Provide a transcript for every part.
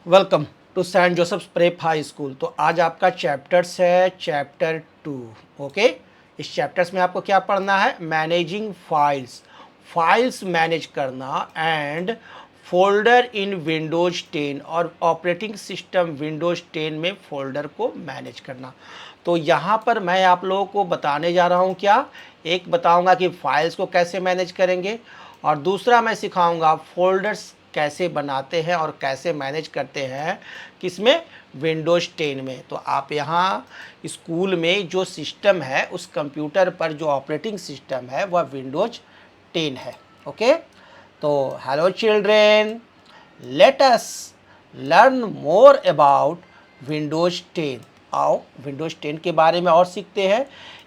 Welcome to Saint Joseph's prep high school. तो आज आपका चैप्टर्स है चैप्टर 2। ओके, इस चैप्टर्स में आपको क्या पढ़ना है? मैनेजिंग फाइल्स, फाइल्स मैनेज करना एंड फोल्डर इन विंडोज 10 और ऑपरेटिंग सिस्टम विंडोज 10 में फोल्डर को मैनेज करना। तो यहाँ पर मैं आप लोगों को बताने जा रहा हूँ क्या, एक बताऊँगा कि फाइल्स को कैसे मैनेज करेंगे और दूसरा मैं सिखाऊँगा फोल्डर्स कैसे बनाते हैं और कैसे मैनेज करते हैं किसमें, विंडोज़ 10 में। तो आप यहाँ स्कूल में जो सिस्टम है उस कंप्यूटर पर जो ऑपरेटिंग सिस्टम है वह विंडोज़ 10 है। ओके, तो hello children, let us learn more about Windows 10। आओ विंडोज़ 10 के बारे में और सीखते हैं।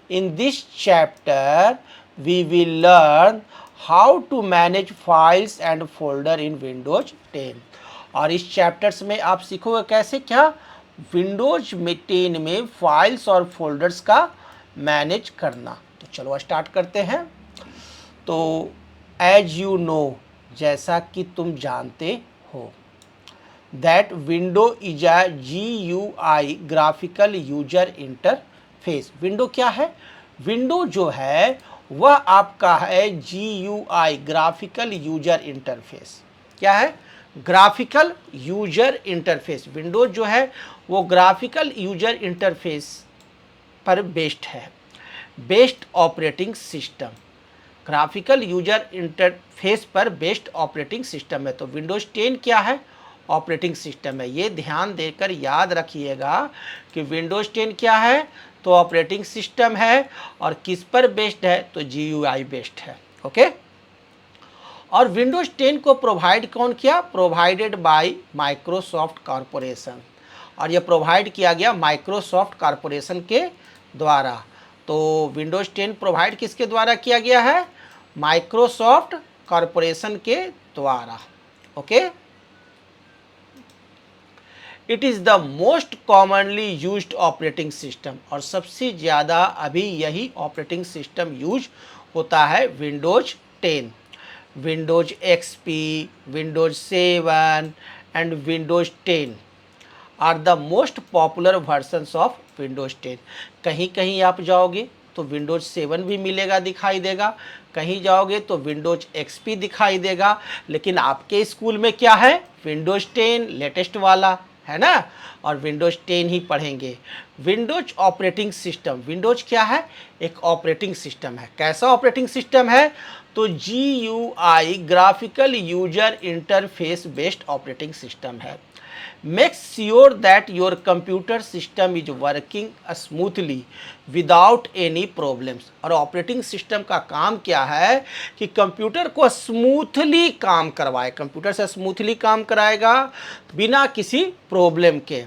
In this chapter we will learn how to manage files and folder in Windows 10। और इस चैप्टर्स में आप सीखोगे कैसे क्या विंडोज में 10 में फाइल्स और फोल्डर्स का मैनेज करना। तो चलो स्टार्ट करते हैं। तो एज यू नो, जैसा कि तुम जानते हो, that window is a GUI graphical user interface. Window क्या है? विंडो जो है वह आपका है GUI ग्राफिकल यूजर इंटरफेस। क्या है? Graphical user interface. विंडोज जो है वो ग्राफिकल यूजर इंटरफेस पर बेस्ड है, based operating system, graphical user interface पर बेस्ड ऑपरेटिंग सिस्टम है। तो विंडोज 10 क्या है? ऑपरेटिंग सिस्टम है। ये ध्यान देकर याद रखिएगा कि विंडोज 10 क्या है? तो ऑपरेटिंग सिस्टम है। और किस पर बेस्ड है? तो GUI बेस्ड है। ओके, और विंडोज 10 को प्रोवाइड कौन किया? Provided by Microsoft corporation. और ये प्रोवाइड किया गया माइक्रोसॉफ्ट कॉरपोरेशन के द्वारा। तो विंडोज 10 प्रोवाइड किसके द्वारा किया गया है? माइक्रोसॉफ्ट कॉरपोरेशन के द्वारा। Okay, it is the most commonly used operating system. और सबसे ज़्यादा अभी यही ऑपरेटिंग सिस्टम यूज होता है Windows 10। Windows XP, Windows 7 and Windows 10 are the most popular versions of Windows 10। कहीं कहीं आप जाओगे तो विंडोज 7 भी मिलेगा, दिखाई देगा, कहीं जाओगे तो विंडोज XP दिखाई देगा, लेकिन आपके स्कूल में क्या है? विंडोज 10 लेटेस्ट वाला है ना, और विंडोज 10 ही पढ़ेंगे। विंडोज ऑपरेटिंग सिस्टम, विंडोज क्या है? एक ऑपरेटिंग सिस्टम है। कैसा ऑपरेटिंग सिस्टम है? तो GUI graphical user interface based operating system है। Make sure that your computer system is working smoothly without any problems. और ऑपरेटिंग सिस्टम का काम क्या है कि कंप्यूटर को स्मूथली काम करवाए, कंप्यूटर से स्मूथली काम कराएगा बिना किसी प्रॉब्लम के।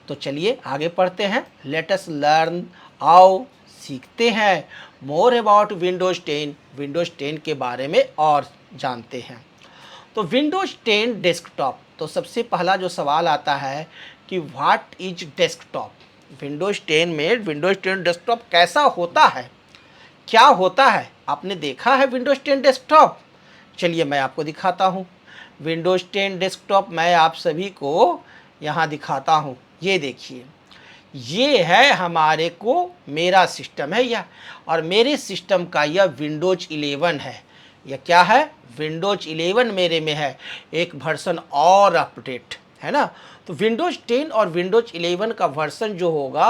तो चलिए आगे पढ़ते हैं। लेट अस लर्न, आओ सीखते हैं मोर अबाउट विंडोज 10, विंडोज 10 के बारे में और जानते हैं। तो विंडोज 10 डेस्कटॉप। तो सबसे पहला जो सवाल आता है कि व्हाट इज डेस्कटॉप। विंडोज 10 में विंडोज 10 डेस्कटॉप कैसा होता है, क्या होता है? आपने देखा है विंडोज 10 डेस्कटॉप? चलिए मैं आपको दिखाता हूँ। विंडोज 10 डेस्कटॉप मैं आप सभी को यहाँ दिखाता हूँ। ये देखिए, ये है हमारे को, मेरा सिस्टम है यह, और मेरे सिस्टम का यह विंडोज 11 है। यह क्या है? विंडोज 11 मेरे में है, एक वर्सन और अपडेट है ना। तो विंडोज 10 और विंडोज 11 का वर्सन जो होगा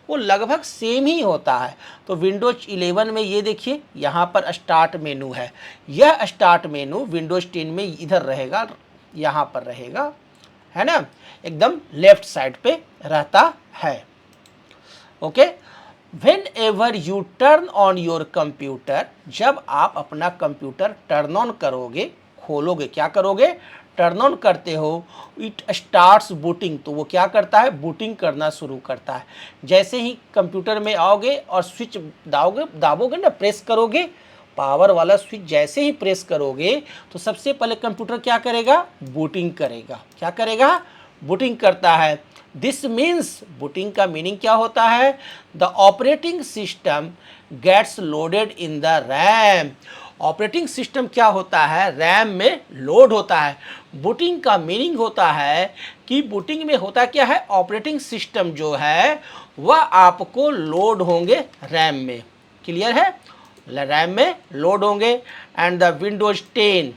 वो लगभग सेम ही होता है। तो विंडोज 11 में ये देखिए यहाँ पर स्टार्ट मेनू है। यह स्टार्ट मेनू विंडोज 10 में इधर रहेगा, यहाँ पर रहेगा, है ना, एकदम लेफ्ट साइड पे रहता है। Okay, when ever U turn on your computer, जब आप अपना कंप्यूटर टर्न ऑन करोगे, खोलोगे, क्या करोगे? टर्न ऑन करते हो, इट स्टार्ट्स बूटिंग। तो वो क्या करता है? बूटिंग करना शुरू करता है। जैसे ही कंप्यूटर में आओगे और स्विच दाबोगे ना, प्रेस करोगे, पावर वाला स्विच जैसे ही प्रेस करोगे तो सबसे पहले कंप्यूटर क्या करेगा? बूटिंग करेगा। क्या करेगा? बूटिंग करता है। दिस मीन्स, बूटिंग का मीनिंग क्या होता है? The operating system gets loaded in the RAM. Operating system क्या होता है, रैम में लोड होता है। बूटिंग का मीनिंग होता है कि बूटिंग में होता क्या है, ऑपरेटिंग सिस्टम जो है वह आपको लोड होंगे रैम में। क्लियर है, रैम में लोड होंगे। एंड द विंडोज 10,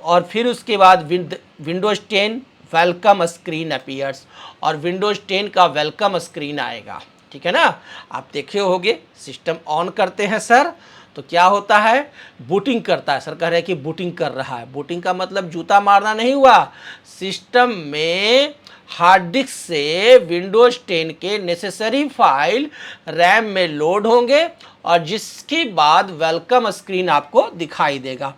और फिर उसके बाद विंडोज 10 वेलकम स्क्रीन अपीयर्स, और विंडोज 10 का वेलकम स्क्रीन आएगा। ठीक है ना, आप देखे होंगे सिस्टम ऑन करते हैं सर तो क्या होता है, बूटिंग करता है। सर कह रहे हैं कि बूटिंग कर रहा है। बूटिंग का मतलब जूता मारना नहीं हुआ, सिस्टम में हार्ड डिस्क से विंडोज 10 के नेसेसरी फाइल रैम में लोड होंगे और जिसके बाद वेलकम स्क्रीन आपको दिखाई देगा।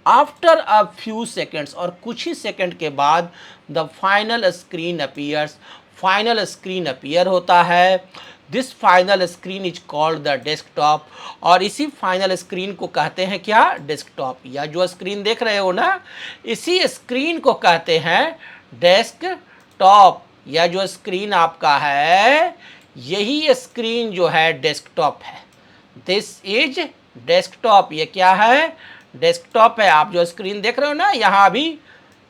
आफ्टर अ फ्यू सेकेंड्स, और कुछ ही सेकंड के बाद the final screen appears, final screen appear होता है। This final screen is called the desktop, और इसी फाइनल स्क्रीन को कहते हैं क्या, डेस्कटॉप। या जो स्क्रीन देख रहे हो ना, इसी स्क्रीन को कहते हैं डेस्कटॉप। या जो स्क्रीन आपका है यही स्क्रीन जो है डेस्कटॉप है। दिस इज डेस्कटॉप, ये क्या है, डेस्कटॉप है। आप जो स्क्रीन देख रहे हो ना, यहाँ भी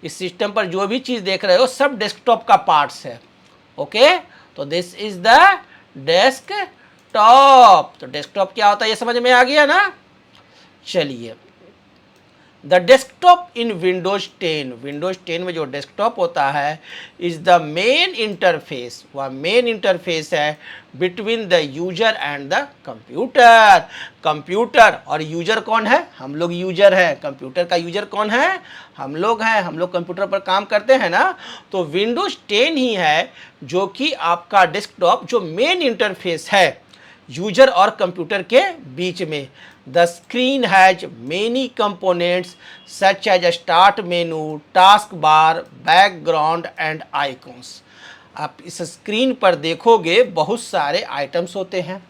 इस सिस्टम पर जो भी चीज़ देख रहे हो सब डेस्कटॉप का पार्ट्स है। ओके, तो दिस इज द डेस्कटॉप। तो डेस्कटॉप क्या होता है ये समझ में आ गया ना। चलिए, the desktop in Windows 10, Windows 10 में जो डेस्कटॉप होता है इज द मेन इंटरफेस, वह मेन इंटरफेस है between the user and the computer. Computer और यूजर कौन है, हम लोग यूजर हैं। कंप्यूटर का यूजर कौन है, हम लोग हैं। हम लोग कंप्यूटर पर काम करते हैं ना, तो विंडोज 10 ही है जो कि आपका डेस्कटॉप जो मेन इंटरफेस है यूजर और कंप्यूटर के बीच में। The screen has many components such as start menu, task bar, background and icons. आप इस स्क्रीन पर देखोगे बहुत सारे आइटम्स होते हैं।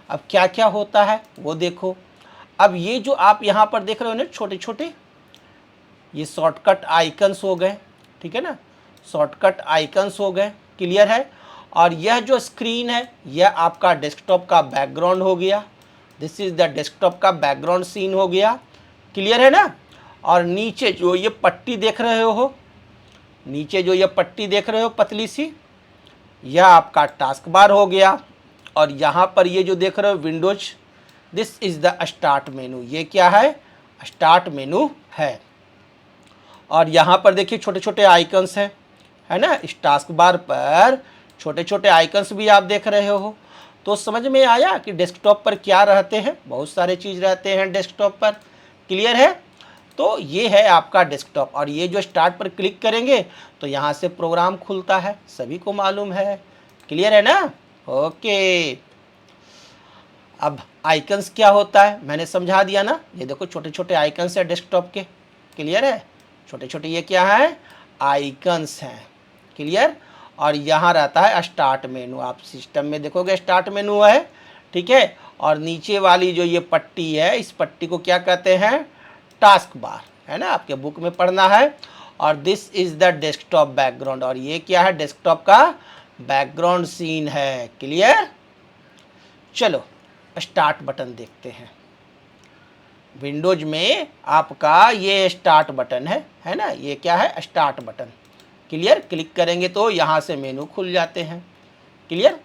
अब क्या क्या होता है वो देखो। अब ये जो आप यहाँ पर देख रहे हो ना छोटे छोटे, ये शॉर्टकट आइकन्स हो गए। ठीक है ना, शॉर्टकट आइकन्स हो गए। क्लियर है, और यह जो स्क्रीन है यह आपका डेस्कटॉप का बैकग्राउंड हो गया। दिस इज द डेस्कटॉप का बैकग्राउंड सीन हो गया। क्लियर है ना, और नीचे जो ये पट्टी देख रहे हो, नीचे जो ये पट्टी देख रहे हो पतली सी, यह आपका टास्क बार हो गया। और यहाँ पर ये जो देख रहे हो Windows, this is the start मेनू, ये क्या है, स्टार्ट मेनू है। और यहाँ पर देखिए छोटे छोटे आइकन्स हैं, है ना, इस टास्क बार पर छोटे छोटे आइकन्स भी आप देख रहे हो। तो समझ में आया कि डेस्कटॉप पर क्या रहते हैं, बहुत सारे चीज़ रहते हैं डेस्कटॉप पर। क्लियर है, तो ये है आपका डेस्कटॉप। और ये जो स्टार्ट पर क्लिक करेंगे तो यहाँ से प्रोग्राम खुलता है, सभी को मालूम है। क्लियर है ना, ओके। अब आइकन्स क्या होता है मैंने समझा दिया ना, ये देखो छोटे छोटे आइकन्स है डेस्कटॉप के। क्लियर है, छोटे छोटे ये क्या है, आइकन्स हैं। क्लियर, और यहाँ रहता है स्टार्ट मेनू। आप सिस्टम में देखोगे स्टार्ट मेनू है, ठीक है। और नीचे वाली जो ये पट्टी है, इस पट्टी को क्या कहते हैं, टास्क बार, है ना, आपके बुक में पढ़ना है। और this is the desktop background, और ये क्या है, डेस्कटॉप का बैकग्राउंड सीन है। क्लियर, चलो स्टार्ट बटन देखते हैं। विंडोज में आपका ये स्टार्ट बटन है ना, ये क्या है, स्टार्ट बटन। क्लियर, क्लिक करेंगे तो यहाँ से मेनू खुल जाते हैं। Clear,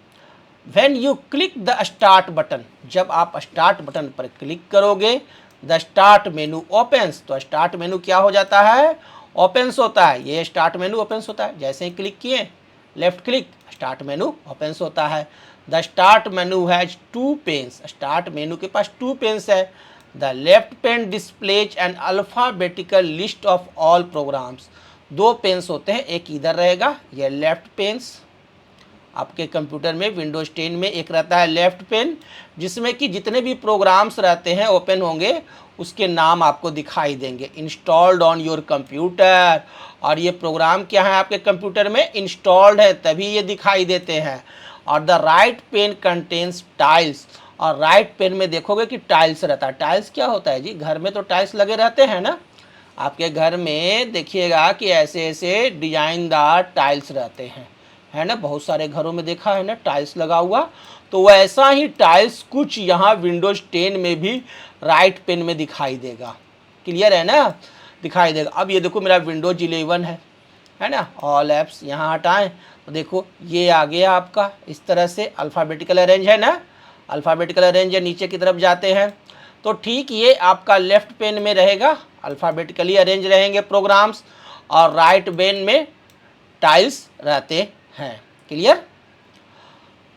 when you click the start button, जब आप स्टार्ट बटन पर क्लिक करोगे, द स्टार्ट मेनू ओपन्स, तो स्टार्ट मेनू क्या हो जाता है, ओपन्स होता है। ये स्टार्ट मेनू ओपन्स होता है, जैसे ही क्लिक किए left click, start menu opens होता है। The start menu has 2 panes, start menu के पास 2 पेन्स है। The left pane displays an alphabetical list of all programs, 2 panes होते हैं, एक इधर रहेगा, ये लेफ्ट पेन्स। आपके कंप्यूटर में विंडोज 10 में एक रहता है लेफ्ट पेन, जिसमें कि जितने भी प्रोग्राम्स रहते हैं ओपन होंगे उसके नाम आपको दिखाई देंगे, इंस्टॉल्ड ऑन योर कंप्यूटर। और ये प्रोग्राम क्या है आपके कंप्यूटर में इंस्टॉल्ड है, तभी ये दिखाई देते हैं। और the right pane contains tiles, और राइट पेन में देखोगे कि टाइल्स रहता है। टाइल्स क्या होता है जी, घर में तो टाइल्स लगे रहते हैं ना, आपके घर में देखिएगा कि ऐसे ऐसे डिजाइनदार टाइल्स रहते हैं, है ना, बहुत सारे घरों में देखा है ना टाइल्स लगा हुआ। तो वैसा ही टाइल्स कुछ यहाँ विंडोज 10 में भी राइट पेन में दिखाई देगा। क्लियर है ना, दिखाई देगा। अब ये देखो मेरा विंडोज 11 है ना, ऑल ऐप्स यहाँ हटाएं तो देखो ये आ गया आपका इस तरह से अल्फ़ाबेटिकल अरेंज है ना, अल्फ़ाबेटिकल अरेंज है, नीचे की तरफ जाते हैं तो ठीक ये आपका लेफ्ट पेन में रहेगा, अल्फ़ाबेटिकली अरेंज रहेंगे प्रोग्राम्स, और राइट पेन में टाइल्स रहते हैं। क्लियर।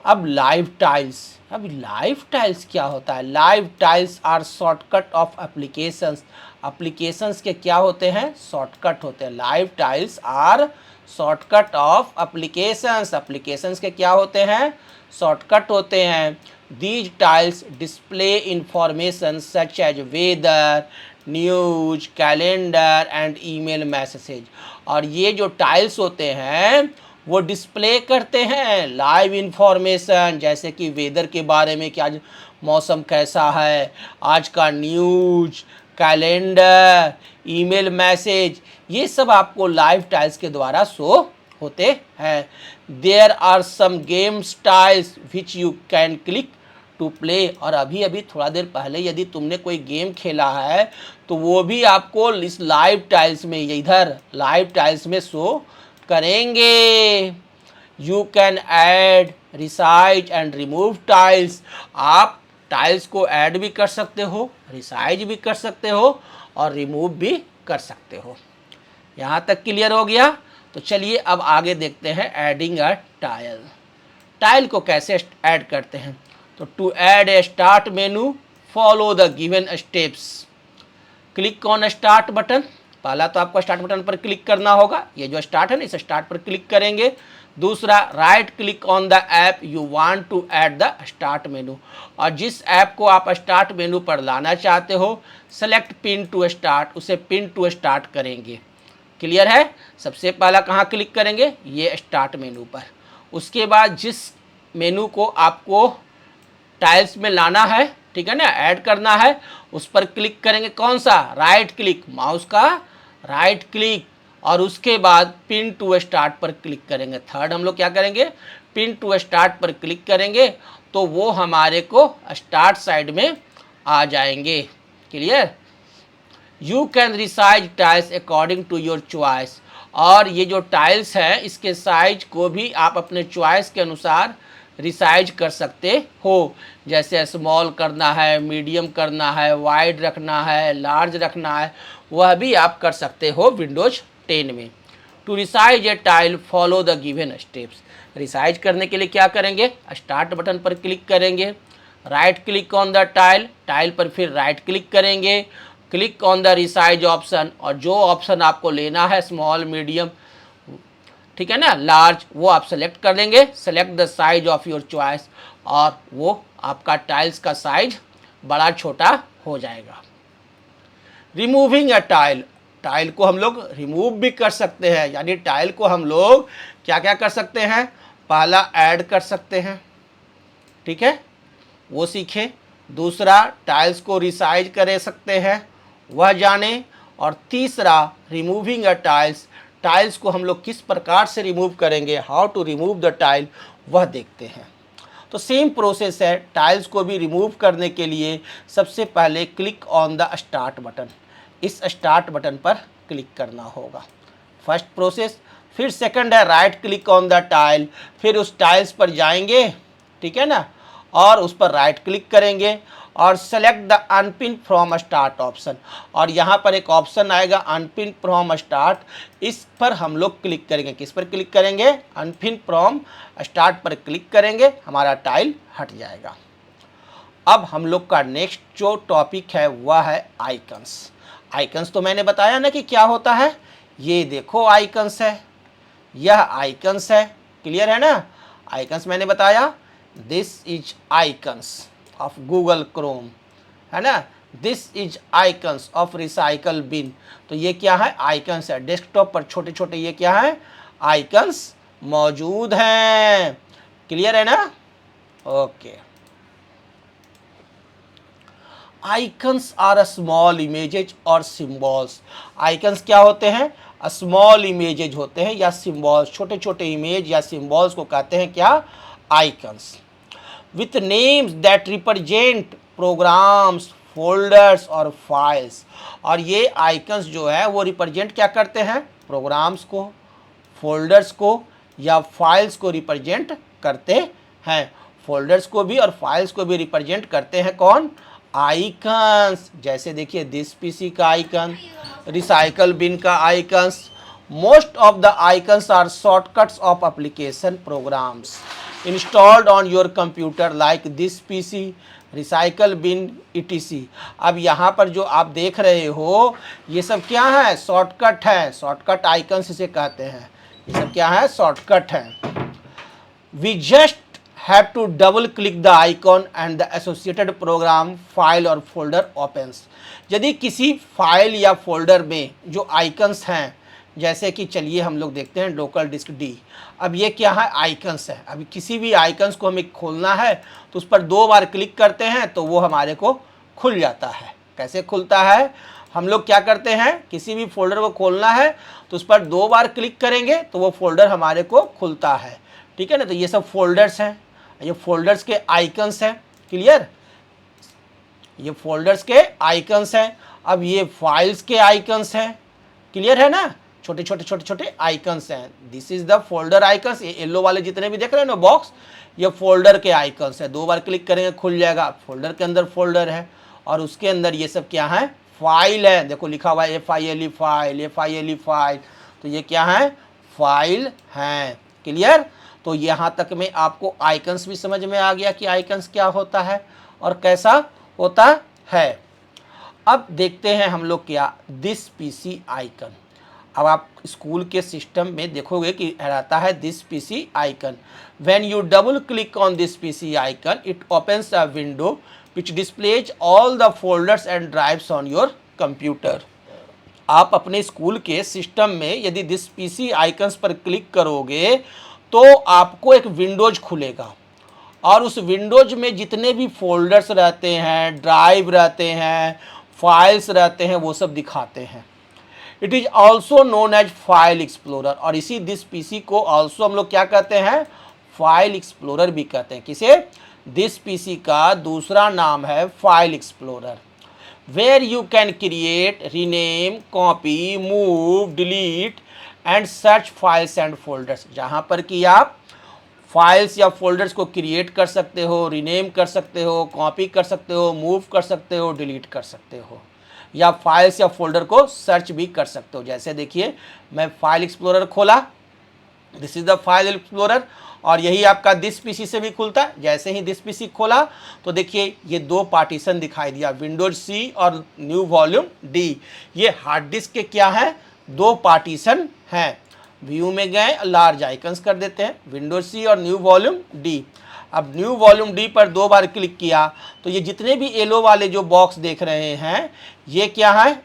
अब लाइव टाइल्स, अब लाइव टाइल्स क्या होता है? Live tiles are shortcut of applications. Applications के क्या होते हैं? शॉर्टकट होते हैं। Live tiles are shortcut of applications. Applications के क्या होते हैं? शॉर्टकट होते हैं। These tiles display information such as weather, news, calendar and email message. और ये जो टाइल्स होते हैं वो डिस्प्ले करते हैं लाइव इंफॉर्मेशन, जैसे कि वेदर के बारे में कि आज मौसम कैसा है, आज का न्यूज, कैलेंडर, ईमेल मैसेज, ये सब आपको लाइव टाइल्स के द्वारा शो होते हैं। There are some game tiles which you can click to play. और अभी अभी थोड़ा देर पहले यदि तुमने कोई गेम खेला है तो वो भी आपको इस लाइव टाइल्स में, इधर लाइव टाइल्स में शो करेंगे। You can add, resize and remove tiles. आप टाइल्स को ऐड भी कर सकते हो, रिसाइज भी कर सकते हो और रिमूव भी कर सकते हो। यहाँ तक क्लियर हो गया। तो चलिए अब आगे देखते हैं एडिंग अ टाइल। टाइल को कैसे ऐड करते हैं? तो to add a start menu follow the given steps. Click on start button. पहला तो आपको स्टार्ट बटन पर क्लिक करना होगा, ये जो स्टार्ट है ना इस स्टार्ट पर क्लिक करेंगे। दूसरा, right click on the app you want to add the start menu. और जिस ऐप को आप स्टार्ट मेनू पर लाना चाहते हो, सेलेक्ट पिन टू स्टार्ट, उसे पिन टू स्टार्ट करेंगे। क्लियर है। सबसे पहला कहाँ क्लिक करेंगे? ये स्टार्ट मेनू पर। उसके बाद जिस मेनू को आपको टाइल्स में लाना है, ठीक है ना, ऐड करना है, उस पर क्लिक करेंगे। कौन सा? राइट क्लिक, माउस का राइट क्लिक, और उसके बाद पिन टू स्टार्ट पर क्लिक करेंगे। थर्ड हम लोग क्या करेंगे? पिन टू स्टार्ट पर क्लिक करेंगे तो वो हमारे को स्टार्ट साइड में आ जाएंगे। Clear. You can resize tiles according to your choice. और ये जो टाइल्स है इसके साइज को भी आप अपने चॉइस के अनुसार रिसाइज कर सकते हो। जैसे स्मॉल करना है, मीडियम करना है, वाइड रखना है, लार्ज रखना है, वह भी आप कर सकते हो विंडोज 10 में। To resize a tile follow the given steps. Resize करने के लिए क्या करेंगे? स्टार्ट बटन पर क्लिक करेंगे, right click on the tile, tile पर फिर राइट क्लिक करेंगे, click on the resize option, और जो ऑप्शन आपको लेना है स्मॉल, मीडियम, ठीक है ना, लार्ज, वो आप सेलेक्ट कर लेंगे। Select the size of your choice, और वो आपका टाइल्स का साइज बड़ा छोटा हो जाएगा। रिमूविंग अ टाइल, टाइल को हम लोग रिमूव भी कर सकते हैं, यानी टाइल को हम लोग क्या क्या कर सकते हैं? पहला ऐड कर सकते हैं, ठीक है, वो सीखें। दूसरा, टाइल्स को रिसाइज कर सकते हैं, वह जाने। और तीसरा, रिमूविंग अ टाइल्स, टाइल्स को हम लोग किस प्रकार से रिमूव करेंगे, how to remove the tile, वह देखते हैं। तो सेम प्रोसेस है, टाइल्स को भी रिमूव करने के लिए सबसे पहले click on the start button, इस स्टार्ट बटन पर क्लिक करना होगा, फर्स्ट प्रोसेस। फिर सेकंड है right click on the tile, फिर उस टाइल्स पर जाएंगे, ठीक है ना, और उस पर राइट क्लिक करेंगे और select the unpin from start option, और यहाँ पर एक ऑप्शन आएगा अनपिन फ्रॉम स्टार्ट, इस पर हम लोग क्लिक करेंगे। किस पर क्लिक करेंगे? अनपिन फ्रॉम स्टार्ट पर क्लिक करेंगे, हमारा टाइल हट जाएगा। अब हम लोग का नेक्स्ट जो टॉपिक है वह है आइकन्स। आइकन्स तो मैंने बताया ना कि क्या होता है, ये देखो आइकन्स है, यह आइकन्स है। क्लियर है ना। आइकन्स मैंने बताया, this is icons of Google Chrome, है ना, this is icons of recycle bin. तो ये क्या है? आइकन्स है। डेस्कटॉप पर छोटे छोटे ये क्या है? आइकन्स मौजूद हैं। क्लियर है ना। Okay. Icons are a small images और सिम्बॉल्स। आइकन्स क्या होते हैं? स्मॉल इमेजेज होते हैं या सिम्बॉल्स, छोटे छोटे इमेज या सिम्बॉल्स को कहते हैं क्या, icons, with names that represent programs, folders और फाइल्स। और ये आइकन्स जो है वो रिप्रेजेंट क्या करते हैं, प्रोग्राम्स को, फोल्डर्स को या फाइल्स को रिप्रेजेंट करते हैं। फोल्डर्स को भी और फाइल्स को भी रिप्रेजेंट करते हैं कौन, आइकन्स। जैसे देखिए दिस पीसी का आइकन, रिसाइकल बिन का icons. Most of the icons are shortcuts of application programs installed on your computer like this PC, recycle bin ETC. अब यहाँ पर जो आप देख रहे हो ये सब क्या है, शॉर्टकट है, शॉर्टकट आइकन्स इसे कहते हैं। ये सब क्या है, शॉर्टकट है। We just have to double click the icon and the associated program, file और फोल्डर ओपन्स। यदि किसी फाइल या फोल्डर में जो आइकन्स हैं, जैसे कि चलिए हम लोग देखते हैं लोकल डिस्क डी। अब ये क्या है, आइकन्स है। अभी किसी भी आइकन्स को हमें खोलना है तो उस पर 2 बार क्लिक करते हैं तो वो हमारे को खुल जाता है। कैसे खुलता है, हम लोग क्या करते हैं, किसी भी फोल्डर को खोलना है तो उस पर 2 बार क्लिक करेंगे तो वो फोल्डर हमारे को खुलता है। ठीक है ना, तो ये सब फोल्डर्स हैं, ये फोल्डर्स के आइकन्स हैं। क्लियर, ये फोल्डर्स के आइकन्स हैं। अब ये फाइल्स के आइकन्स हैं। क्लियर है ना, छोटे छोटे छोटे छोटे आइकन्स हैं। This is the folder icons. ये येलो वाले जितने भी देख रहे हैं ना बॉक्स, ये फोल्डर के आइकन्स हैं। 2 बार क्लिक करेंगे खुल जाएगा। फोल्डर के अंदर फोल्डर है और उसके अंदर ये सब क्या है, फाइल है। देखो लिखा हुआ है FILE फाइल, FILE फाइल, तो ये क्या है, फाइल हैं। क्लियर, तो यहाँ तक में आपको आइकन्स भी समझ में आ गया कि आइकन्स क्या होता है और कैसा होता है। अब देखते हैं हम लोग क्या, दिस पीसी आइकन। अब आप स्कूल के सिस्टम में देखोगे कि रहता है this PC icon. When U double click on this PC icon it opens a window which displays all the folders and drives on your computer. आप अपने स्कूल के सिस्टम में यदि दिस पीसी आइकन्स पर क्लिक करोगे तो आपको एक विंडोज खुलेगा और उस विंडोज में जितने भी फोल्डर्स रहते हैं, ड्राइव रहते हैं, फाइल्स रहते हैं, वो सब दिखाते हैं। It is also known as file explorer. और इसी दिस पीसी को ऑल्सो हम लोग क्या कहते हैं, फाइल एक्सप्लोरर भी कहते हैं। किसे, दिस पीसी का दूसरा नाम है file explorer. Where you can create, rename, copy, move, delete and search files and folders. जहाँ पर कि आप फाइल्स या फोल्डर्स को क्रिएट कर सकते हो, रीनेम कर सकते हो, कॉपी कर सकते हो, मूव कर सकते हो, डिलीट कर सकते हो, या फाइल्स या फोल्डर को सर्च भी कर सकते हो। जैसे देखिए मैं फाइल एक्सप्लोरर खोला, this is the file explorer, और यही आपका दिस पीसी से भी खुलता है। जैसे ही दिस पीसी खोला तो देखिए ये 2 पार्टीशन दिखाई दिया, विंडोज सी और न्यू वॉल्यूम डी। ये हार्ड डिस्क के क्या है, 2 पार्टीशन हैं। व्यू में गए, लार्ज आइकन्स कर देते हैं, विंडोज सी और न्यू वॉल्यूम डी। अब न्यू वॉल्यूम डी पर 2 बार क्लिक किया तो ये जितने भी येलो वाले जो बॉक्स देख रहे हैं ये क्या है,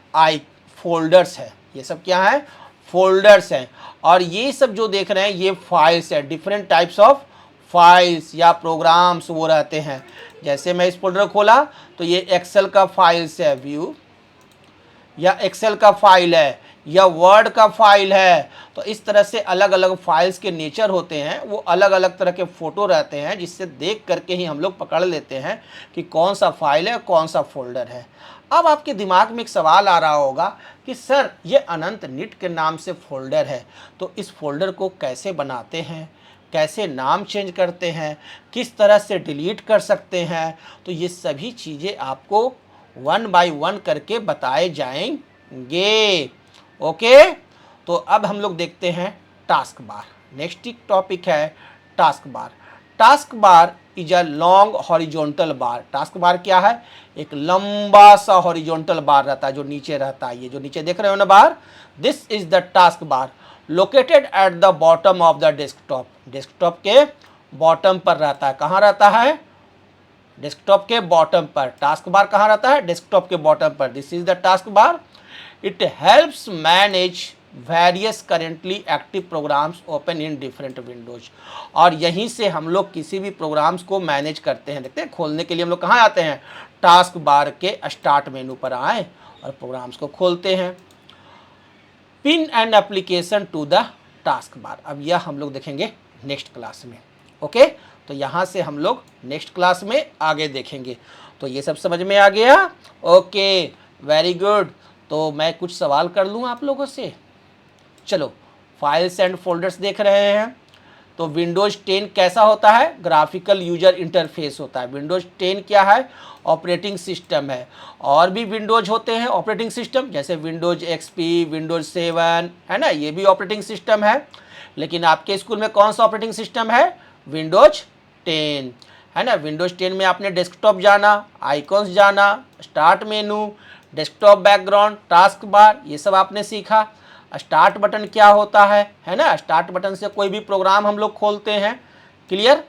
फोल्डर्स है। ये सब क्या है, फोल्डर्स हैं। और ये सब जो देख रहे हैं ये फाइल्स है, डिफरेंट टाइप्स ऑफ फाइल्स या प्रोग्राम्स वो रहते हैं। जैसे मैं इस फोल्डर खोला तो ये एक्सेल का फाइल्स है, व्यू, या एक्सेल का फाइल है, या वर्ड का फाइल है। तो इस तरह से अलग अलग फाइल्स के नेचर होते हैं, वो अलग अलग तरह के फ़ोटो रहते हैं जिससे देख करके ही हम लोग पकड़ लेते हैं कि कौन सा फाइल है, कौन सा फोल्डर है। अब आपके दिमाग में एक सवाल आ रहा होगा कि सर ये अनंत निट के नाम से फ़ोल्डर है, तो इस फोल्डर को कैसे बनाते हैं, कैसे नाम चेंज करते हैं, किस तरह से डिलीट कर सकते हैं। तो ये सभी चीज़ें आपको 1 बाय 1 करके बताए जाएंगे। ओके, तो अब हम लोग देखते हैं टास्क बार। नेक्स्ट टॉपिक है task bar. Task bar is a long horizontal bar. Task bar क्या है, एक लंबा सा हॉरिजॉन्टल बार रहता है जो नीचे रहता है। ये जो नीचे देख रहे हो ना bar, this is the task bar located at the bottom of the desktop. Desktop के बॉटम पर रहता है। कहाँ रहता है, डेस्कटॉप के बॉटम पर। टास्क बार कहाँ रहता है, डेस्कटॉप के बॉटम पर। This is the task bar. It helps manage various currently active programs open in different windows. और यहीं से हम लोग किसी भी प्रोग्राम्स को मैनेज करते हैं। देखते हैं खोलने के लिए हम लोग कहाँ आते हैं, टास्क बार के स्टार्ट मेनू पर आए और प्रोग्राम्स को खोलते हैं। Pin and application to the task bar. अब यह हम लोग देखेंगे नेक्स्ट क्लास में। ओके, तो यहाँ से हम लोग नेक्स्ट क्लास में आगे देखेंगे। तो ये सब समझ में आ गया? Okay, very good. तो मैं कुछ सवाल कर लूँ आप लोगों से। चलो, फाइल्स एंड फोल्डर्स देख रहे हैं। तो विंडोज़ 10 कैसा होता है? ग्राफिकल यूजर इंटरफेस होता है। विंडोज़ 10 क्या है? ऑपरेटिंग सिस्टम है। और भी विंडोज होते हैं ऑपरेटिंग सिस्टम, जैसे विंडोज एक्सपी, विंडोज 7, है ना, ये भी ऑपरेटिंग सिस्टम है। लेकिन आपके स्कूल में कौन सा ऑपरेटिंग सिस्टम है? विंडोज 10, है ना। विंडोज 10 में आपने डेस्कटॉप जाना, आइकॉन्स जाना, start menu, desktop background, task bar, ये सब आपने सीखा। स्टार्ट बटन क्या होता है ना, स्टार्ट बटन से कोई भी प्रोग्राम हम लोग खोलते हैं। क्लियर?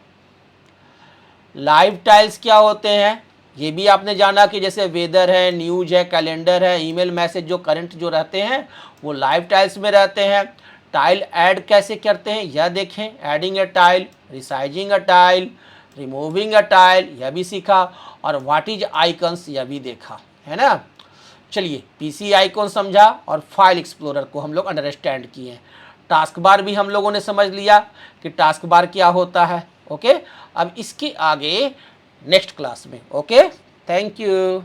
लाइव टाइल्स क्या होते हैं, ये भी आपने जाना कि जैसे वेदर है, न्यूज है, कैलेंडर है, ईमेल मैसेज जो करंट जो रहते हैं वो लाइव टाइल्स में रहते हैं। टाइल ऐड कैसे करते हैं यह देखें, adding a tile, resizing a tile, removing a tile, यह भी सीखा। और व्हाट इज आइकन्स यह भी देखा, है ना। चलिए, पीसी आइकॉन समझा और फाइल एक्सप्लोरर को हम लोग अंडरस्टैंड किए। टास्क बार भी हम लोगों ने समझ लिया कि टास्क बार क्या होता है। ओके, अब इसके आगे नेक्स्ट क्लास में। Okay, thank you.